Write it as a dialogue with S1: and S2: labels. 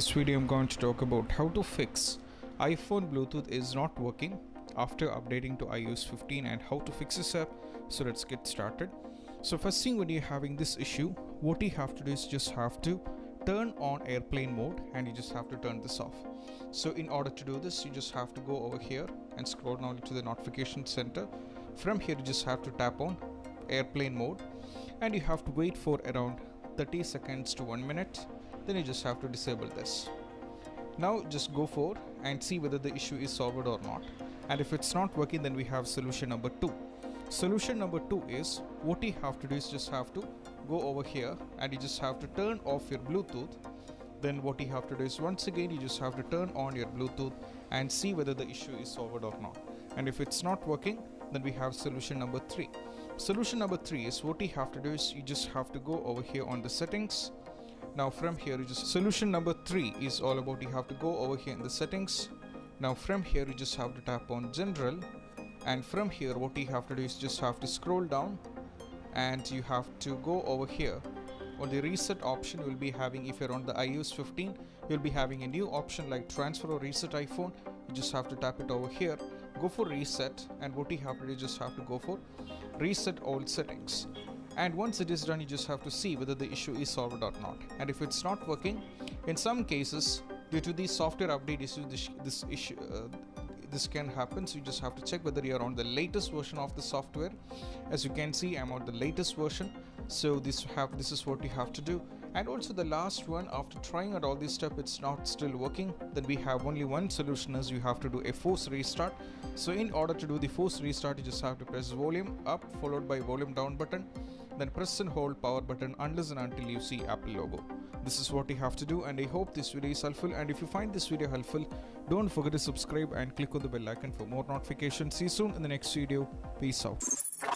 S1: this video I'm going to talk about how to fix iPhone Bluetooth is not working after updating to iOS 15 and how to fix this up. So let's get started. So first thing, when you're having this issue, what you have to do is just have to turn on airplane mode and you just have to turn this off. So in order to do this, you just have to go over here and scroll down to the notification center. From here you just have to tap on airplane mode and you have to wait for around 30 seconds to 1 minute. Then you just have to disable this. Now just go for and see whether the issue is solved or not, and if it's not working, then we have solution number 2. Solution number 2 is, what you have to do is just have to go over here and you just have to turn off your Bluetooth. Then what you have to do is, once again, you just have to turn on your Bluetooth and see whether the issue is solved or not, and if it's not working, then we have solution number 3. Solution number 3 is, what you have to do is you just have to go over here on the settings. Now from here you just, solution number 3 is all about, you have to go over here in the settings. Now from here you just have to tap on general, and from here what you have to do is just have to scroll down and you have to go over here on the reset option. You will be having, if you're on the iOS 15, you'll be having a new option like transfer or reset iPhone. You just have to tap it over here, go for reset, and what you have to do is just have to go for reset all settings. And once it is done, you just have to see whether the issue is solved or not. And if it's not working, in some cases due to the software update issue, this can happen. So you just have to check whether you are on the latest version of the software. As you can see, I'm on the latest version, so this is what you have to do. And also the last one, after trying out all this stuff, it's not still working, then we have only one solution, is you have to do a force restart. So in order to do the force restart, you just have to press volume up followed by volume down button, then press and hold power button unless and until you see Apple logo. This is what you have to do, and I hope this video is helpful. And if you find this video helpful, don't forget to subscribe and click on the bell icon for more notifications. See you soon in the next video. Peace out.